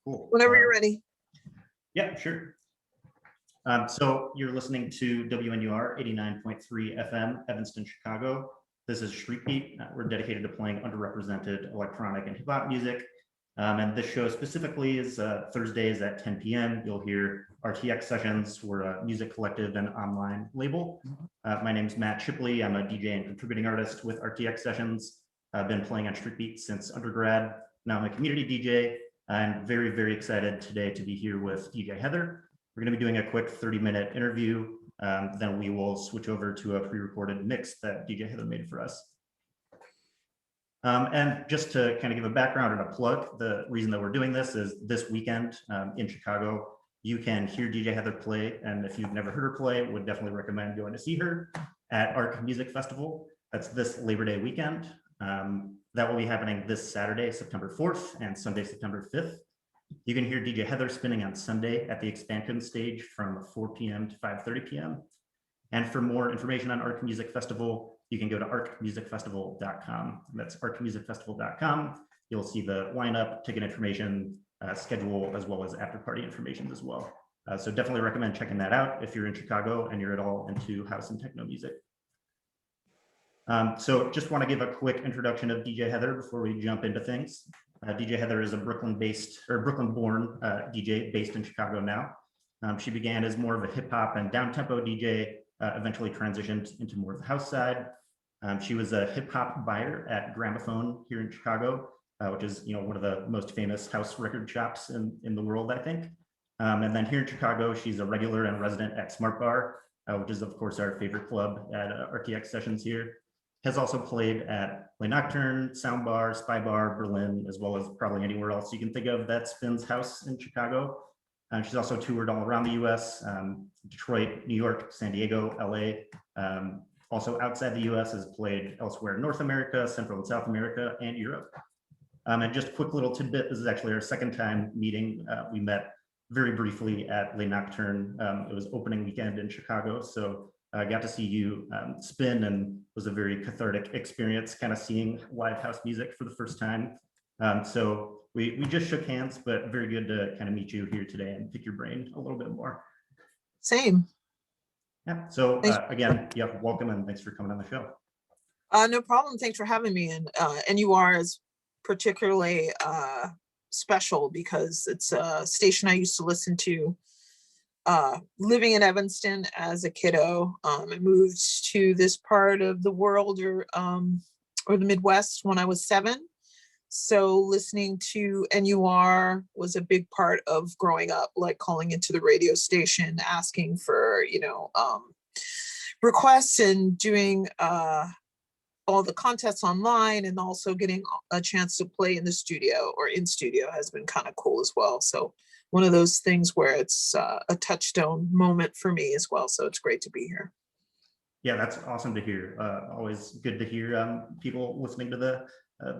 Cool. Whenever you're ready. Yeah, sure. So you're listening to WNUR 89.3 FM, Evanston, Chicago. This is Street Beat. We're dedicated to playing underrepresented electronic and hip hop music. And this show specifically is Thursdays at 10 p.m. You'll hear RTX Sessions. We're a music collective and online label. My name is Matt Shipley. I'm a DJ and contributing artist with RTX Sessions. I've been playing on Street Beat since undergrad. Now I'm a community DJ. I'm very, very excited today to be here with DJ Heather. We're going to be doing a quick 30-minute interview. Then we will switch over to a pre-recorded mix that DJ Heather made for us. And just to kind of give a background and a plug, the reason that we're doing this is this weekend in Chicago, you can hear DJ Heather play. And if you've never heard her play, would definitely recommend going to see her at ARC Music Festival. That's this Labor Day weekend. That will be happening this Saturday, September 4th and Sunday, September 5th. You can hear DJ Heather spinning on Sunday at the expansion stage from 4 p.m. to 5:30 p.m. And for more information on ARC Music Festival, you can go to arcmusicfestival.com. That's arcmusicfestival.com. You'll see the lineup, ticket information, schedule, as well as after party information as well. So definitely recommend checking that out if you're in Chicago and you're at all into house and techno music. So just want to give a quick introduction of DJ Heather before we jump into things. DJ Heather is a Brooklyn-born DJ based in Chicago now. She began as more of a hip hop and down-tempo DJ, eventually transitioned into more of the house side. She was a hip hop buyer at Gramophone here in Chicago, which is one of the most famous house record shops in the world, I think. And then here in Chicago, she's a regular and resident at Smart Bar, which is of course our favorite club at RTX Sessions here. Has also played at Le Nocturne, Soundbar, Spy Bar, Berlin, as well as probably anywhere else you can think of that spins house in Chicago. She's also toured all around the US, Detroit, New York, San Diego, LA. Also outside the US has played elsewhere in North America, Central and South America, and Europe. And just a quick little tidbit, this is actually our second time meeting. We met very briefly at Le Nocturne. It was opening weekend in Chicago, so I got to see you spin, and was a very cathartic experience kind of seeing live house music for the first time. So we just shook hands, but very good to kind of meet you here today and pick your brain a little bit more. Same. Yeah, so again, yeah, welcome and thanks for coming on the show. No problem. Thanks for having me. And NUR is particularly special because it's a station I used to listen to living in Evanston as a kiddo. I moved to this part of the world or the Midwest when I was 7. So listening to NUR was a big part of growing up, like calling into the radio station, asking for, requests and doing all the contests online, and also getting a chance to play in the studio or in studio has been kind of cool as well. So one of those things where it's a touchstone moment for me as well. So it's great to be here. Yeah, that's awesome to hear. Always good to hear people listening to the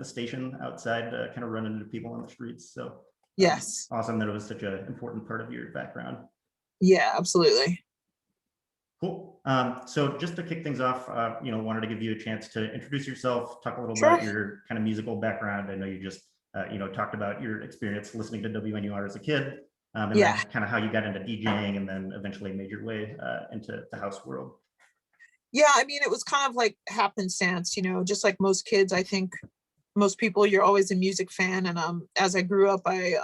station outside, kind of run into people on the streets. So yes, awesome that it was such an important part of your background. Yeah, absolutely. Cool. So just to kick things off, wanted to give you a chance to introduce yourself, talk a little Sure. about your kind of musical background. I know you just talked about your experience listening to WNUR as a kid, and Yeah. then kind of how you got into DJing and then eventually made your way into the house world. Yeah, I mean, it was kind of like happenstance, just like most kids. I think most people, you're always a music fan. And as I grew up, I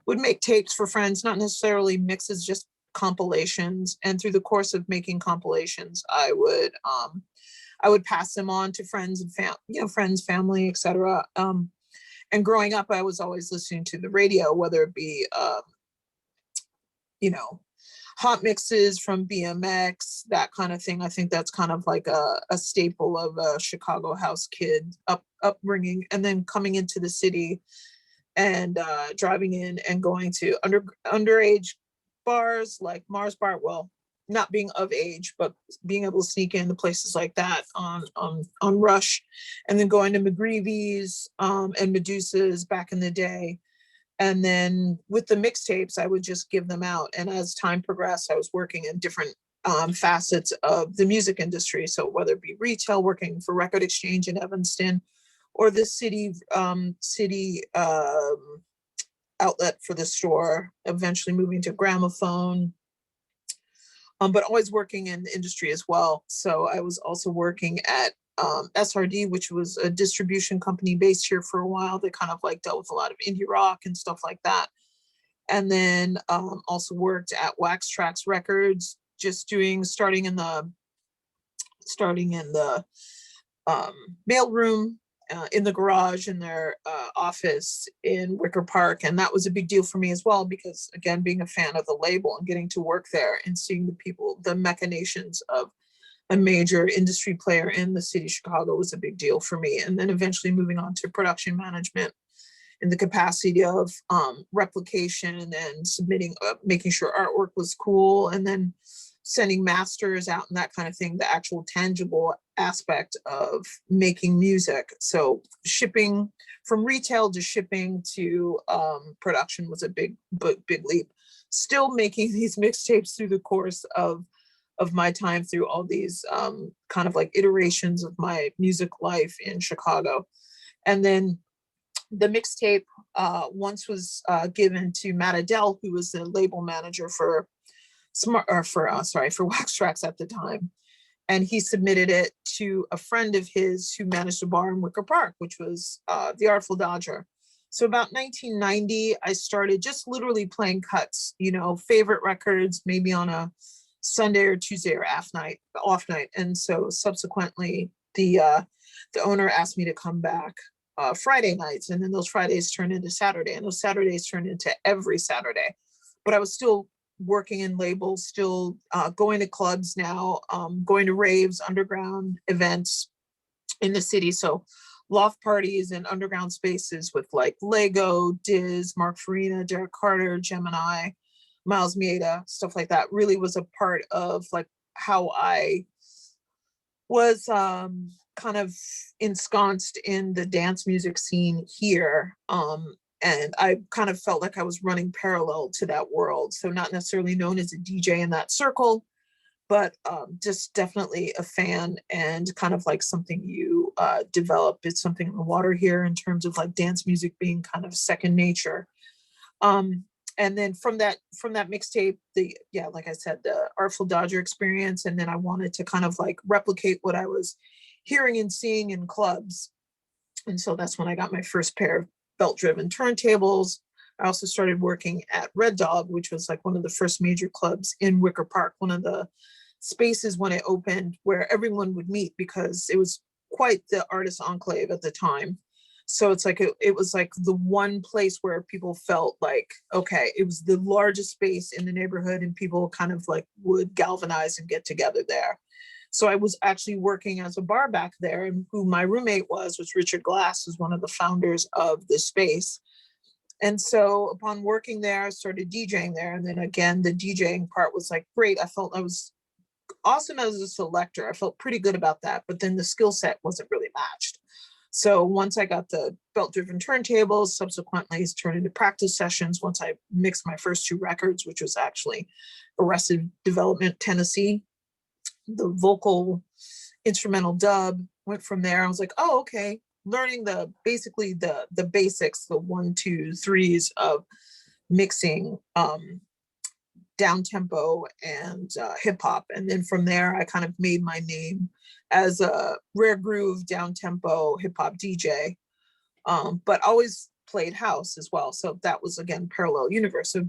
would make tapes for friends, not necessarily mixes, just compilations. And through the course of making compilations, I would pass them on to friends and friends, family, etc. And growing up, I was always listening to the radio, whether it be hot mixes from BMX, that kind of thing. I think that's kind of like a staple of a Chicago house kid upbringing. And then coming into the city and driving in and going to underage bars like Mars Bar. Well, not being of age, but being able to sneak into places like that on Rush, and then going to McGreevy's and Medusa's back in the day. And then with the mixtapes, I would just give them out. And as time progressed, I was working in different facets of the music industry. So whether it be retail, working for Record Exchange in Evanston, or the city outlet for the store, eventually moving to Gramophone, but always working in the industry as well. So I was also working at SRD, which was a distribution company based here for a while. They kind of like dealt with a lot of indie rock and stuff like that. And then also worked at Wax Trax Records, just starting in the mailroom, in the garage in their office in Wicker Park. And that was a big deal for me as well, because again, being a fan of the label and getting to work there and seeing the people, the machinations of a major industry player in the city of Chicago was a big deal for me. And then eventually moving on to production management in the capacity of replication and submitting, making sure artwork was cool, and then sending masters out and that kind of thing, the actual tangible aspect of making music. So shipping from retail to shipping to production was a big leap. Still making these mixtapes through the course of my time through all these kind of like iterations of my music life in Chicago. And then the mixtape once was given to Matt Adele, who was the label manager for Wax Trax at the time. And he submitted it to a friend of his who managed a bar in Wicker Park, which was the Artful Dodger. So about 1990, I started just literally playing cuts, favorite records, maybe on a Sunday or Tuesday or off night. And so subsequently, the owner asked me to come back Friday nights, and then those Fridays turned into Saturday, and those Saturdays turned into every Saturday. But I was still working in labels, still going to clubs now, going to raves, underground events in the city. So loft parties and underground spaces with like Lego, Diz, Mark Farina, Derek Carter, Gemini, Miles Mieta, stuff like that really was a part of like how I was kind of ensconced in the dance music scene here. And I kind of felt like I was running parallel to that world. So not necessarily known as a DJ in that circle, but just definitely a fan, and kind of like something you develop. It's something in the water here in terms of like dance music being kind of second nature. And then from that mixtape, like I said, the Artful Dodger experience, and then I wanted to kind of like replicate what I was hearing and seeing in clubs. And so that's when I got my first pair of belt-driven turntables. I also started working at Red Dog, which was like one of the first major clubs in Wicker Park, one of the spaces when it opened where everyone would meet, because it was quite the artist enclave at the time. So it's like it was like the one place where people felt like, okay, it was the largest space in the neighborhood, and people kind of like would galvanize and get together there. So I was actually working as a bar back there, and who my roommate was Richard Glass, who's one of the founders of the space. And so upon working there, I started DJing there. And then again, the DJing part was like great. I felt I was awesome as a selector. I felt pretty good about that, but then the skill set wasn't really matched. So once I got the belt-driven turntables, subsequently it's turned into practice sessions once I mixed my first two records, which was actually Arrested Development, Tennessee, the vocal instrumental dub. Went from there. I was like, oh, okay. Learning basically the basics, the 1, 2, 3s of mixing down tempo and hip hop. And then from there, I kind of made my name as a rare groove down tempo hip hop DJ, but always played house as well. So that was again parallel universe. So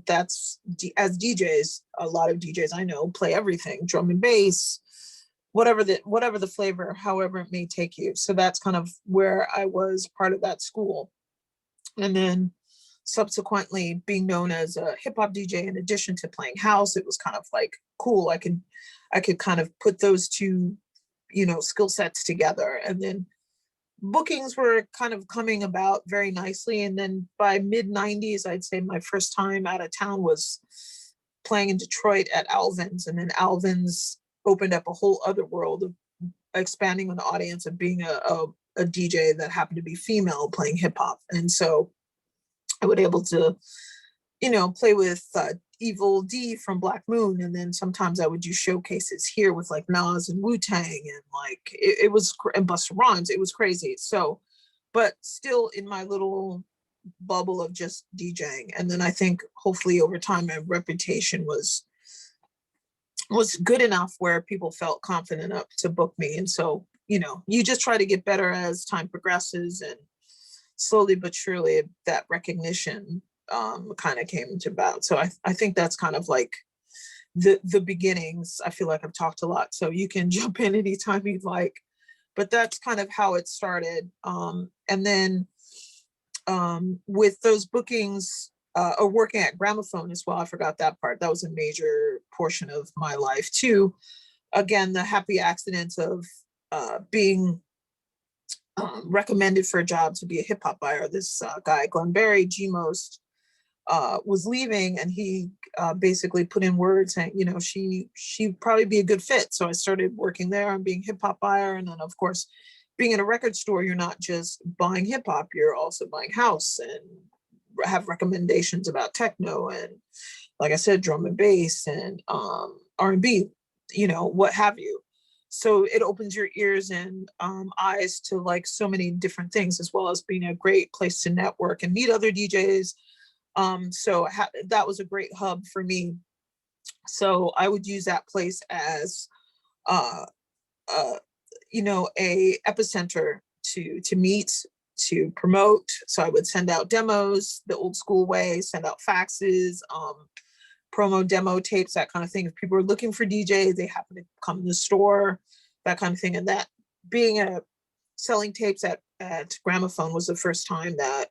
that's as DJs, a lot of DJs I know play everything, drum and bass, whatever the flavor, however it may take you. So that's kind of where I was part of that school. And then subsequently being known as a hip hop DJ in addition to playing house, it was kind of like cool. I could kind of put those two, skill sets together. And then bookings were kind of coming about very nicely. And then by mid 90s, I'd say my first time out of town was playing in Detroit at Alvin's. And then Alvin's opened up a whole other world of expanding an audience of being a DJ that happened to be female playing hip hop. And so I would able to, play with Evil D from Black Moon. And then sometimes I would do showcases here with like Nas and Wu-Tang, and like it was, and Busta Rhymes. It was crazy. So, but still in my little bubble of just DJing. And then I think hopefully over time my reputation was good enough where people felt confident enough to book me. And so, you know, you just try to get better as time progresses, and slowly but surely that recognition kind of came into about. So I think that's kind of like the beginnings. I feel like I've talked a lot, so you can jump in anytime you'd like. But that's kind of how it started. And then with those bookings, or working at Gramophone as well, I forgot that part. That was a major portion of my life too. Again, the happy accidents of being recommended for a job to be a hip hop buyer. This guy, Glenn Berry, G-Most, was leaving, and he basically put in words saying, you know, she'd probably be a good fit. So I started working there and being hip hop buyer. And then of course, being in a record store, you're not just buying hip hop, you're also buying house and have recommendations about techno and, like I said, drum and bass and R&B, you know, what have you. So it opens your ears and eyes to like so many different things, as well as being a great place to network and meet other DJs. So that was a great hub for me. So I would use that place as, uh, you know, a epicenter to meet, to promote. So I would send out demos the old school way, send out faxes, promo demo tapes, that kind of thing. If people are looking for DJs, they happen to come in the store, that kind of thing. And that being selling tapes at Gramophone was the first time that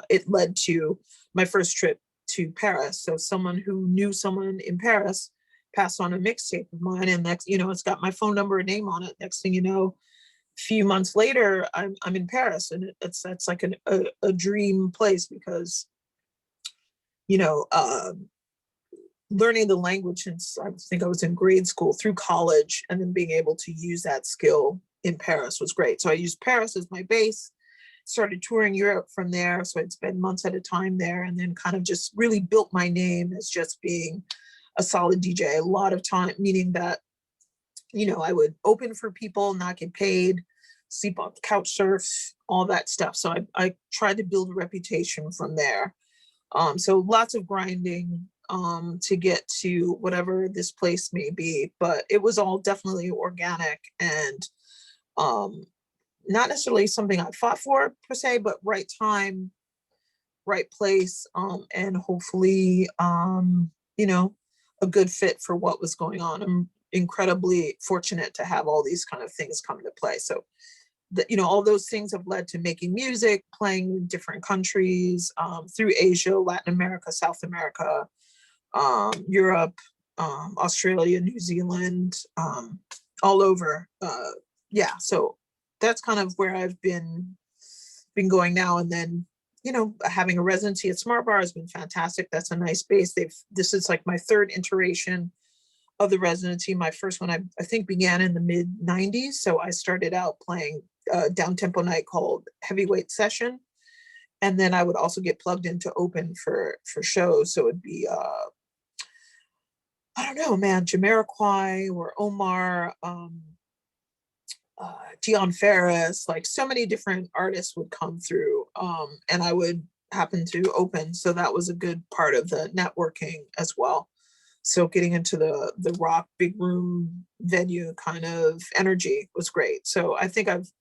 it led to my first trip to Paris. So someone who knew someone in Paris passed on a mixtape of mine, and next, you know, it's got my phone number and name on it. Next thing you know, a few months later, I'm in Paris, and that's like a dream place, because, you know, learning the language since I think I was in grade school through college, and then being able to use that skill in Paris was great. So I used Paris as my base, started touring Europe from there. So I'd spend months at a time there, and then kind of just really built my name as just being a solid DJ. A lot of time, meaning that, you know, I would open for people, not get paid, sleep on couch surf, all that stuff. So I tried to build a reputation from there. So lots of grinding to get to whatever this place may be, but it was all definitely organic and not necessarily something I fought for per se, but right time, right place, and hopefully, you know, a good fit for what was going on. I'm incredibly fortunate to have all these kind of things come into play. So, you know, all those things have led to making music, playing in different countries, through Asia, Latin America, South America, Europe, Australia, New Zealand, all over. Yeah, so that's kind of where I've been going now. And then, you know, having a residency at Smart Bar has been fantastic. That's a nice base. This is like my third iteration of the residency. My first one, I think, began in the mid 90s. So I started out playing a down tempo night called Heavyweight Session. And then I would also get plugged in to open for shows. So it'd be, I don't know, man, Jamiroquai or Omar, Dion Ferris, like so many different artists would come through, and I would happen to open. So that was a good part of the networking as well. So getting into the rock big room venue kind of energy was great. So I think I've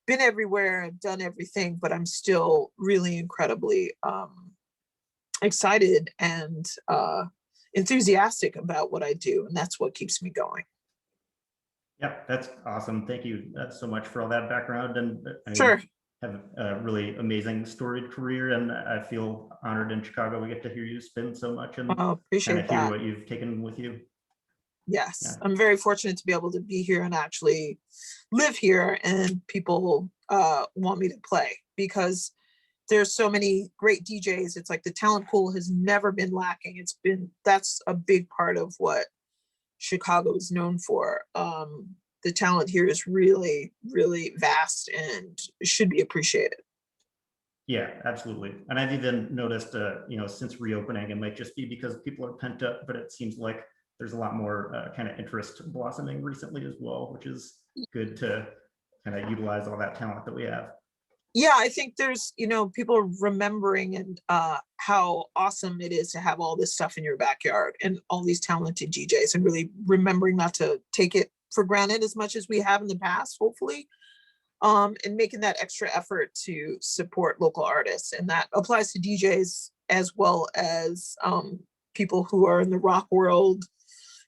been everywhere, I've done everything, but I'm still really incredibly excited and enthusiastic about what I do, and that's what keeps me going. Yep, that's awesome. Thank you so much for all that background. And I Sure. have a really amazing storied career, and I feel honored in Chicago. We get to hear you spin so much and kind Appreciate of hear that. what you've taken with you. Yes, Yeah. I'm very fortunate to be able to be here and actually live here, and people want me to play, because there's so many great DJs. It's like the talent pool has never been lacking. That's a big part of what Chicago is known for. The talent here is really, really vast and should be appreciated. Yeah, absolutely. And I've even noticed, you know, since reopening, it might just be because people are pent up, but it seems like there's a lot more kind of interest blossoming recently as well, which is good to kind of utilize all that talent that we have. Yeah, I think there's, people are remembering and how awesome it is to have all this stuff in your backyard and all these talented DJs, and really remembering not to take it for granted as much as we have in the past, hopefully. And making that extra effort to support local artists. And that applies to DJs as well as people who are in the rock world,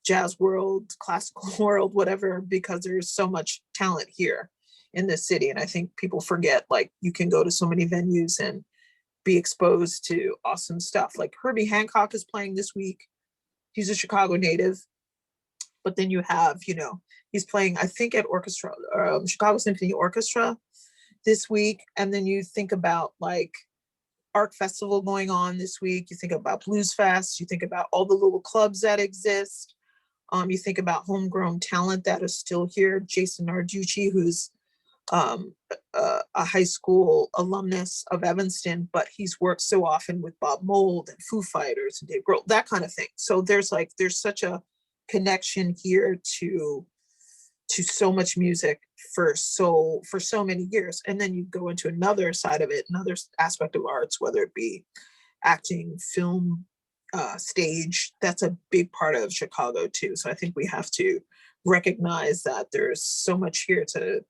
jazz world, classical world, whatever, because there's so much talent here in this city. And I think people forget, like, you can go to so many venues and be exposed to awesome stuff. Like Herbie Hancock is playing this week. He's a Chicago native. But then you have, he's playing, I think, at Chicago Symphony Orchestra this week. And then you think about like Arc Festival going on this week. You think about Blues Fest. You think about all the little clubs that exist. You think about homegrown talent that is still here. Jason Narducci, who's a high school alumnus of Evanston, but he's worked so often with Bob Mould and Foo Fighters and Dave Grohl, that kind of thing. So there's such a connection here to so much music for so many years. And then you go into another side of it, another aspect of arts, whether it be acting, film, stage. That's a big part of Chicago too. So I think we have to recognize that there's so much here to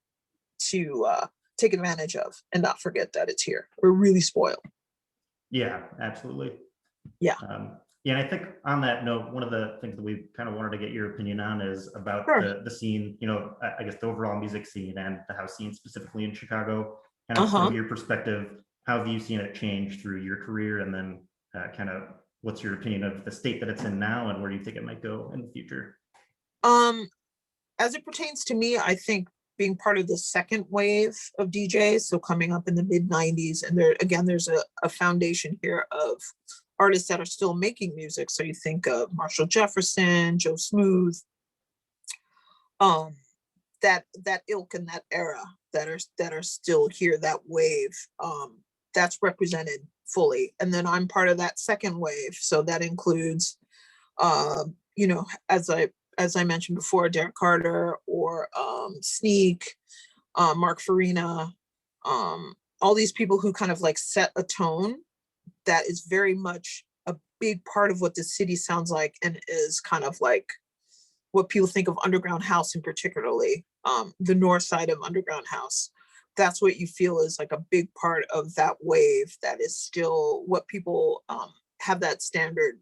take advantage of, and not forget that it's here. We're really spoiled. Yeah, absolutely. Yeah. Yeah, and I think on that note, one of the things that we kind of wanted to get your opinion on is about Sure. the scene, I guess the overall music scene and the house scene specifically in Chicago. And from your perspective, how have you seen it change through your career? And then kind of what's your opinion of the state that it's in now, and where do you think it might go in the future? As it pertains to me, I think being part of the second wave of DJs, so coming up in the mid 90s, and there's a foundation here of artists that are still making music. So you think of Marshall Jefferson, Joe Smooth, that ilk and that era that are still here, that wave, that's represented fully. And then I'm part of that second wave, so that includes, as I mentioned before, Derek Carter or Sneak, Mark Farina, all these people who kind of like set a tone that is very much a big part of what the city sounds like, and is kind of like what people think of underground house, and particularly the north side of underground house. That's what you feel is like a big part of that wave, that is still what people have that standard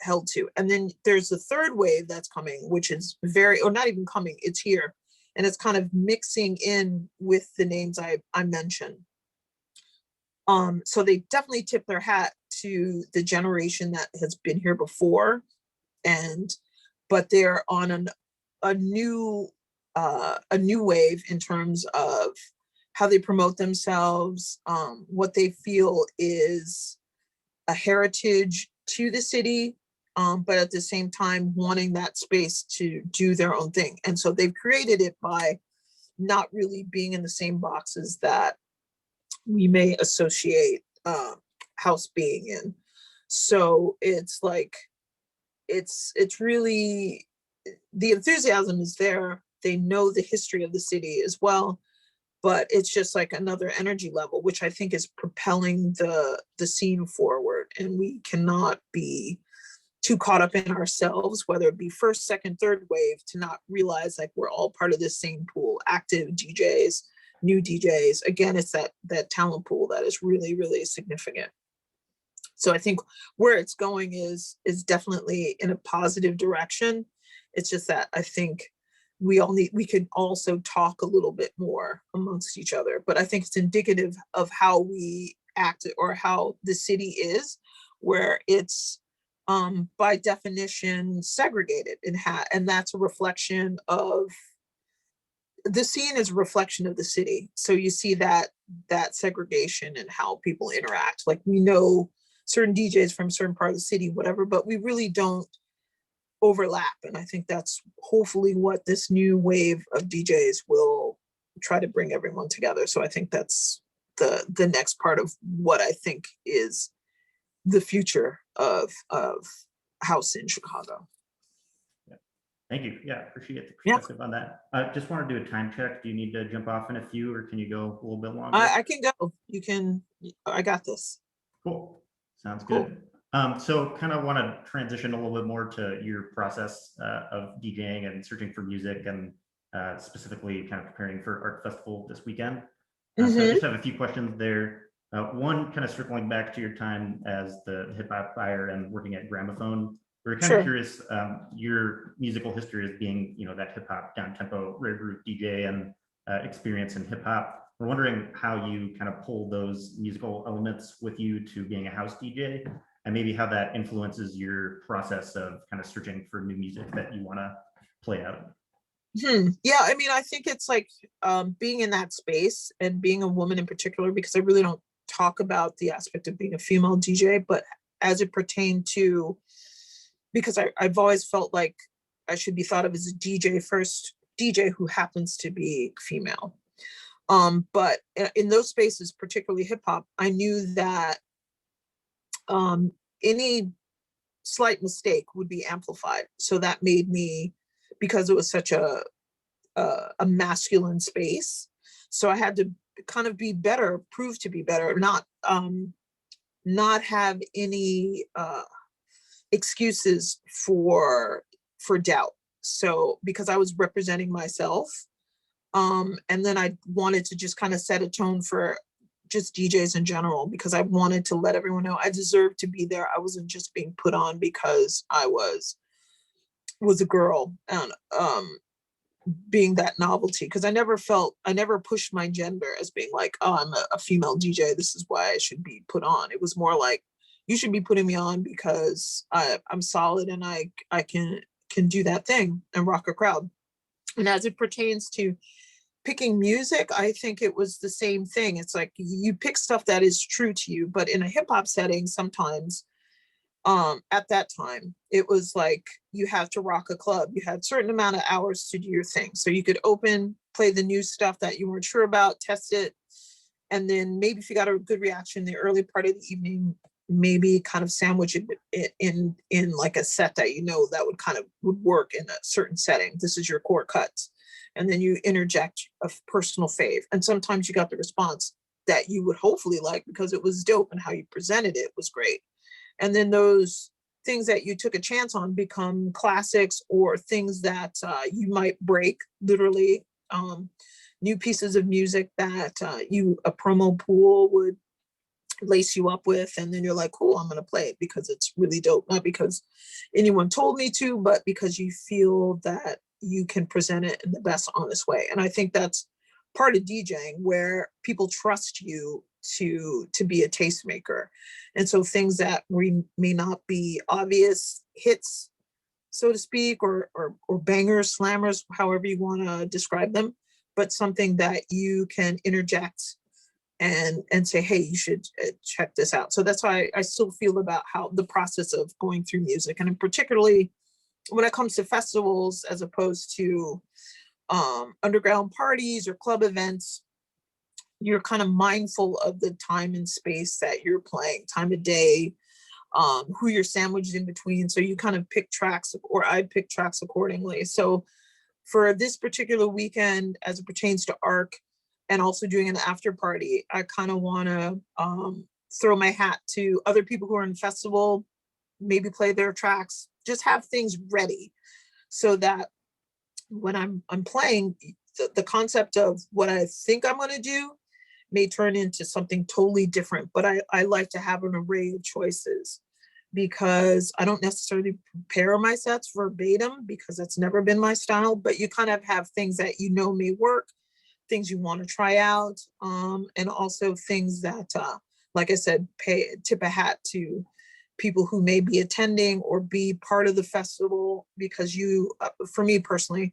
held to. And then there's the third wave that's coming, which is or not even coming, it's here. And it's kind of mixing in with the names I mentioned. So they definitely tip their hat to the generation that has been here before, but they're on a new wave in terms of how they promote themselves, what they feel is a heritage to the city, but at the same time wanting that space to do their own thing. And so they've created it by not really being in the same boxes that we may associate house being in. So it's like, it's really, the enthusiasm is there. They know the history of the city as well, but it's just like another energy level, which I think is propelling the scene forward. And we cannot be too caught up in ourselves, whether it be first, second, third wave, to not realize like we're all part of this same pool, active DJs, new DJs. Again, it's that talent pool that is really, really significant. So I think where it's going is definitely in a positive direction. It's just that I think we could also talk a little bit more amongst each other, but I think it's indicative of how we act, or how the city is, where it's by definition segregated, and that's a reflection of the scene, is a reflection of the city. So you see that segregation and how people interact. Like, we know certain DJs from certain part of the city, whatever, but we really don't overlap. And I think that's hopefully what this new wave of DJs will try to bring everyone together. So I think that's the next part of what I think is the future of house in Chicago. Thank you. Yeah, appreciate the Yeah, perspective on that. Just want to do a time check. Do you need to jump off in a few, or can you go a little bit longer? I can go. You can, I got this. Cool. Sounds Cool. good. So kind of want to transition a little bit more to your process of DJing and searching for music, and specifically kind of preparing for Art Festival this weekend. So I Mm-hmm. just have a few questions there. One, kind of circling back to your time as the hip hop buyer and working at Gramophone. We're kind of Sure. curious, your musical history as being, that hip hop down tempo rare groove DJ and experience in hip hop. We're wondering how you kind of pull those musical elements with you to being a house DJ, and maybe how that influences your process of kind of searching for new music that you want to play out. Yeah, I mean, I think it's like being in that space and being a woman in particular, because I really don't talk about the aspect of being a female DJ, but as it pertained to, because I've always felt like I should be thought of as a DJ first, DJ who happens to be female. But in those spaces, particularly hip hop, I knew that um, any slight mistake would be amplified. So that made me, because it was such a masculine space, so I had to kind of be better, prove to be better, not have any excuses for doubt. So because I was representing myself, and then I wanted to just kind of set a tone for just DJs in general, because I wanted to let everyone know I deserved to be there. I wasn't just being put on because I was a girl, and being that novelty, because I never pushed my gender as being like, oh, I'm a female DJ, this is why I should be put on. It was more like, you should be putting me on because I'm solid and I can do that thing and rock a crowd. And as it pertains to picking music, I think it was the same thing. It's like you pick stuff that is true to you, but in a hip hop setting, sometimes at that time it was like you have to rock a club. You had a certain amount of hours to do your thing. So you could open, play the new stuff that you weren't sure about, test it, and then maybe if you got a good reaction in the early part of the evening, maybe kind of sandwich it in like a set that that would kind of would work in a certain setting. This is your core cuts, and then you interject a personal fave, and sometimes you got the response that you would hopefully like because it was dope and how you presented it was great. And then those things that you took a chance on become classics, or things that you might break literally, new pieces of music that a promo pool would lace you up with, and then you're like, cool, I'm going to play it because it's really dope, not because anyone told me to, but because you feel that you can present it in the best honest way. And I think that's part of DJing, where people trust you to be a tastemaker. And so things that may not be obvious hits, so to speak, or bangers, slammers, however you want to describe them, but something that you can interject and say, hey, you should check this out. So that's how I still feel about how the process of going through music, and particularly when it comes to festivals as opposed to underground parties or club events, you're kind of mindful of the time and space that you're playing, time of day, who you're sandwiched in between. So you kind of pick tracks, or I pick tracks accordingly. So for this particular weekend, as it pertains to ARC and also doing an after party, I kind of want to throw my hat to other people who are in the festival, maybe play their tracks, just have things ready so that when I'm playing, the concept of what I think I'm going to do may turn into something totally different. But I like to have an array of choices, because I don't necessarily prepare my sets verbatim, because that's never been my style, but you kind of have things that may work, things you want to try out, and also things that, like I said, tip a hat to people who may be attending or be part of the festival, because for me personally,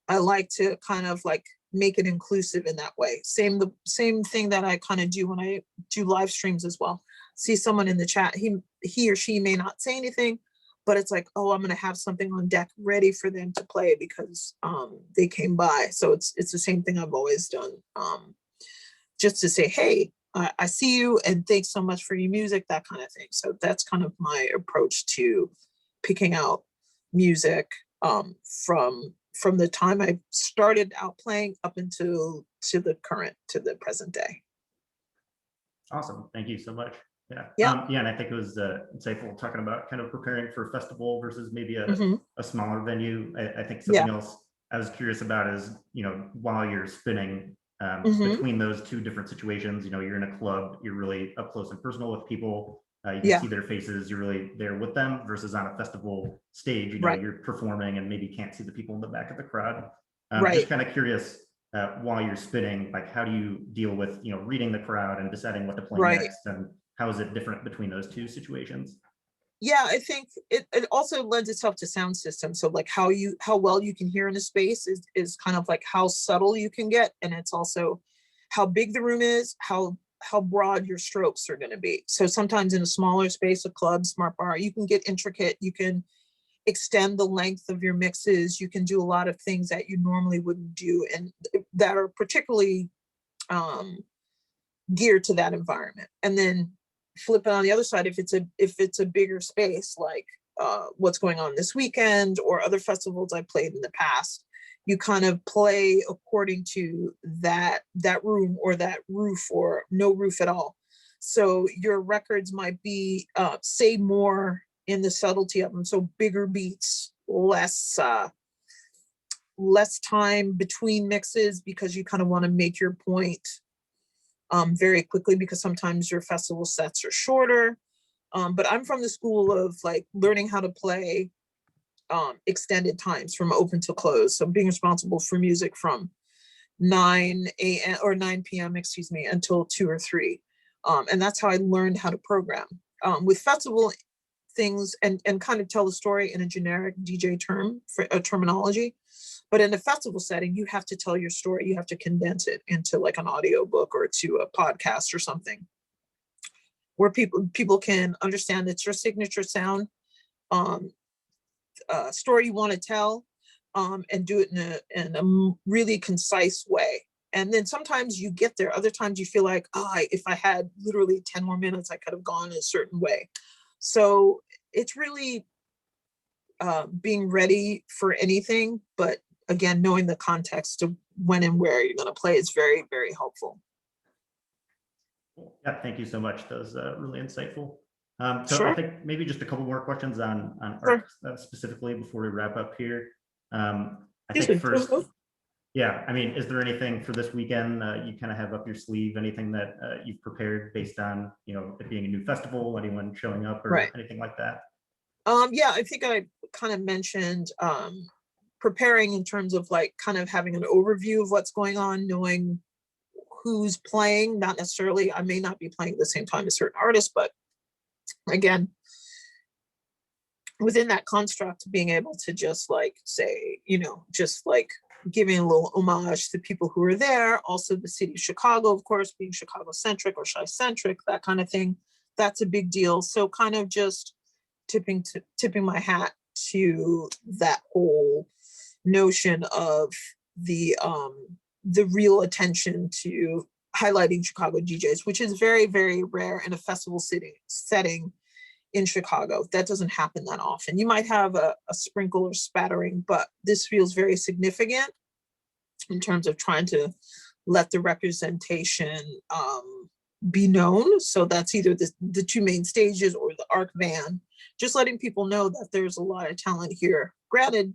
I like to kind of like make it inclusive in that way. The same thing that I kind of do when I do live streams as well. See someone in the chat, he or she may not say anything, but it's like, oh, I'm going to have something on deck ready for them to play because they came by. So it's the same thing I've always done, just to say, hey, I see you and thanks so much for your music, that kind of thing. So that's kind of my approach to picking out music from the time I started out playing up until to the present day. Awesome. Thank you so much. Yeah. Yeah. Yeah. And I think it was insightful talking about kind of preparing for a festival versus maybe Hmm. a smaller venue. I think something Yeah. else I was curious about is, while you're spinning Hmm. between those two different situations, you're in a club, you're really up close and personal with people. You can Yeah. see their faces, you're really there with them versus on a festival stage, Right. you're performing and maybe can't see the people in the back of the crowd. Just Right. kind of curious while you're spinning, like how do you deal with reading the crowd and deciding what to play Right. next, and how is it different between those two situations? Yeah, I think it also lends itself to sound systems. So like how well you can hear in a space is kind of like how subtle you can get, and it's also how big the room is, how broad your strokes are going to be. So sometimes in a smaller space, a club, smart bar, you can get intricate, you can extend the length of your mixes, you can do a lot of things that you normally wouldn't do, and that are particularly um, geared to that environment. And then flip it on the other side, if it's a bigger space, like what's going on this weekend or other festivals I played in the past, you kind of play according to that room or that roof or no roof at all. So your records might be say more in the subtlety of them. So bigger beats, less time between mixes because you kind of want to make your point very quickly, because sometimes your festival sets are shorter. But I'm from the school of like learning how to play extended times from open to close. So being responsible for music from 9 a.m. or 9 p.m., excuse me, until 2 or 3. And that's how I learned how to program. With festival things and kind of tell the story in a generic DJ term for a terminology. But in a festival setting, you have to tell your story. You have to condense it into like an audio book or to a podcast or something where people can understand it's your signature sound, um, story you want to tell, and do it in a really concise way. And then sometimes you get there. Other times you feel like, if I had literally 10 more minutes, I could have gone a certain way. So it's really being ready for anything, but again, knowing the context of when and where you're going to play is very, very helpful. Yeah, thank you so much. That was really insightful. So I Sure. think maybe just a couple more questions on Sure. art specifically before we wrap up here. I Excuse think me. first, yeah, I mean, is there anything for this weekend you kind of have up your sleeve? Anything that you've prepared based on it being a new festival, anyone showing up or Right. anything like that? Yeah, I think I kind of mentioned preparing in terms of like kind of having an overview of what's going on, knowing who's playing. Not necessarily, I may not be playing at the same time as certain artists, but again, within that construct, being able to just like say, just like giving a little homage to people who are there. Also, the city of Chicago, of course, being Chicago centric or Chi centric, that kind of thing. That's a big deal. So, kind of just tipping my hat to that whole notion of the real attention to highlighting Chicago DJs, which is very, very rare in a festival setting in Chicago. That doesn't happen that often. You might have a sprinkle or spattering, but this feels very significant in terms of trying to let the representation be known. So that's either the two main stages or the ARC van, just letting people know that there's a lot of talent here. Granted,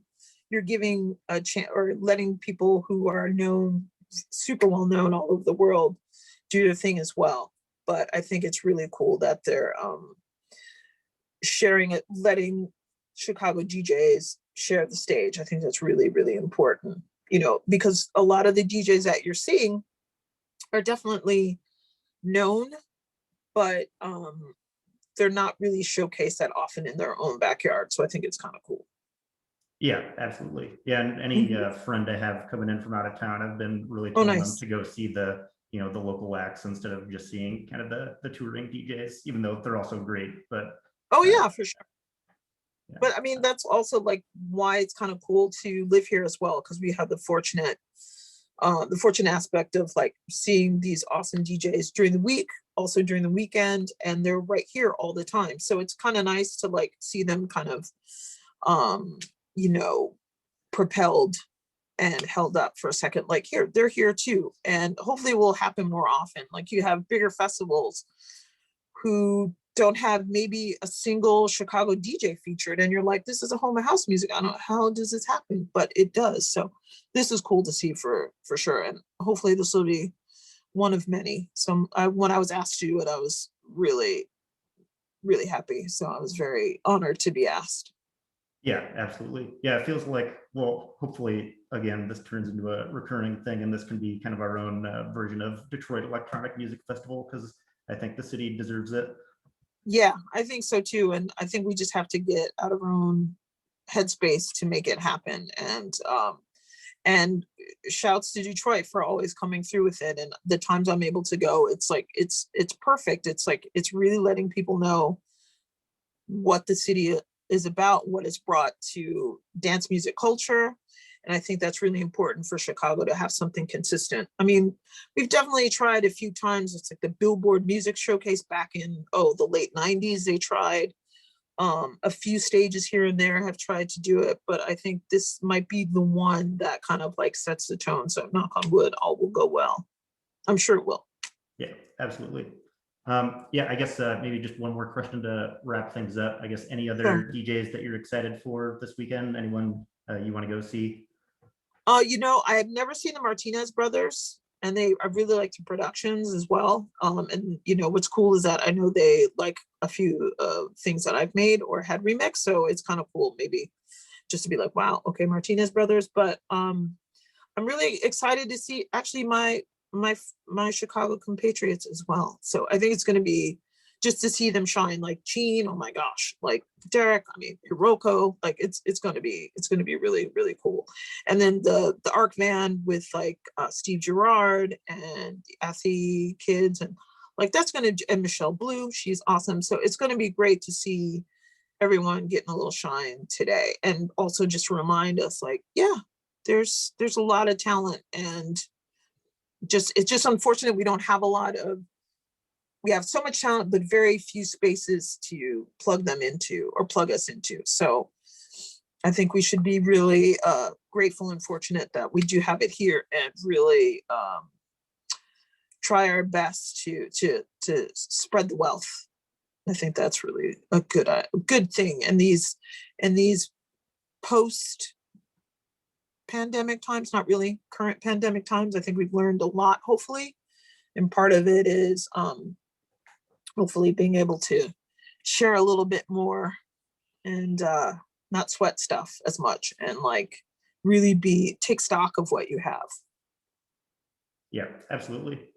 you're giving a chance or letting people who are known, super well known all over the world, do their thing as well. But I think it's really cool that they're sharing it, letting Chicago DJs share the stage. I think that's really, really important, because a lot of the DJs that you're seeing are definitely known, but they're not really showcased that often in their own backyard. So I think it's kind of cool. Yeah, absolutely. Yeah, and any friend I have coming in from out of town, I've been really telling them Nice. to go see the the local acts instead of just seeing kind of the touring DJs, even though they're also great. But Yeah, for sure. yeah. But I mean, that's also like why it's kind of cool to live here as well, because we have the fortunate aspect of like seeing these awesome DJs during the week, also during the weekend, and they're right here all the time. So it's kind of nice to like see them kind of you know, propelled and held up for a second, like here, they're here too. And hopefully it will happen more often. Like you have bigger festivals who don't have maybe a single Chicago DJ featured, and you're like, this is a home of house music. I don't know how does this happen, but it does. So this is cool to see for sure. And hopefully this will be one of many. So when I was asked to do it, I was really, really happy. So I was very honored to be asked. Yeah, absolutely. Yeah, it feels like, well, hopefully, again, this turns into a recurring thing, and this can be kind of our own version of Detroit Electronic Music Festival, because I think the city deserves it. Yeah, I think so too. And I think we just have to get out of our own headspace to make it happen. And shouts to Detroit for always coming through with it. And the times I'm able to go, it's like it's perfect. It's like it's really letting people know what the city is about, what it's brought to dance music culture. And I think that's really important for Chicago to have something consistent. I mean, we've definitely tried a few times. It's like the Billboard Music Showcase back in, the late 90s, they tried. A few stages here and there have tried to do it, but I think this might be the one that kind of like sets the tone. So knock on wood, all will go well. I'm sure it will. Yeah, absolutely. Yeah, I guess maybe just one more question to wrap things up. I guess any other Sure. DJs that you're excited for this weekend? Anyone you want to go see? I have never seen the Martinez brothers, and I really like the productions as well. And what's cool is that I know they like a few things that I've made or had remixed, so it's kind of cool maybe just to be like, wow, okay, Martinez brothers. But I'm really excited to see actually my Chicago compatriots as well. So I think it's going to be just to see them shine, like Gene, oh my gosh, like Derek, I mean Hiroko, like it's going to be really, really cool. And then the Arc Van with like Steve Gerard and the Athy kids, and like that's going to, and Michelle Blue, she's awesome. So it's going to be great to see everyone getting a little shine today, and also just remind us like, yeah, there's a lot of talent, and it's just unfortunate we don't have a lot of, we have so much talent, but very few spaces to plug them into or plug us into. So I think we should be really grateful and fortunate that we do have it here, and really try our best to spread the wealth. I think that's really a good thing. And these post pandemic times, not really current pandemic times, I think we've learned a lot, hopefully. And part of it is hopefully being able to share a little bit more, and not sweat stuff as much, and like really take stock of what you have. Yeah, absolutely.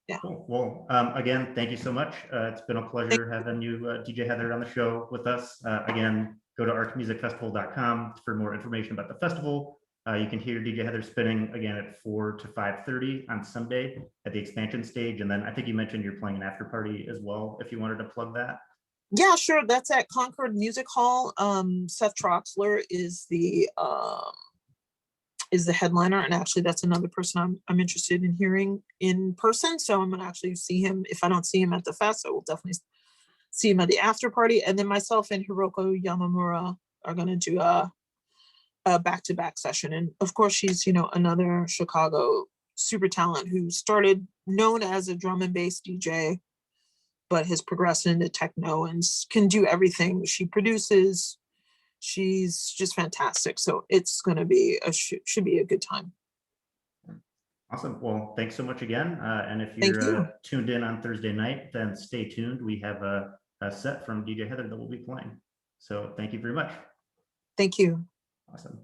Yeah. Cool. Well, again, thank you so much. It's been a pleasure having you, DJ Heather, on the show with us. Again, go to arcmusicfestival.com for more information about the festival. You can hear DJ Heather spinning again at 4 to 5:30 on Sunday at the expansion stage. And then I think you mentioned you're playing an after party as well, if you wanted to plug that. Yeah, sure. That's at Concord Music Hall. Seth Troxler is the headliner, and actually that's another person I'm interested in hearing in person. So I'm gonna actually see him. If I don't see him at the fest, I will definitely see him at the after party. And then myself and Hiroko Yamamura are gonna do a back-to-back session. And of course, she's another Chicago super talent who started known as a drum and bass DJ, but has progressed into techno and can do everything. She produces. She's just fantastic. So it's going to be should be a good time. Awesome. Well, thanks so much again. And if Thank you're you. tuned in on Thursday night, then stay tuned. We have a set from DJ Heather that we'll be playing. So thank you very much. Thank you. Awesome.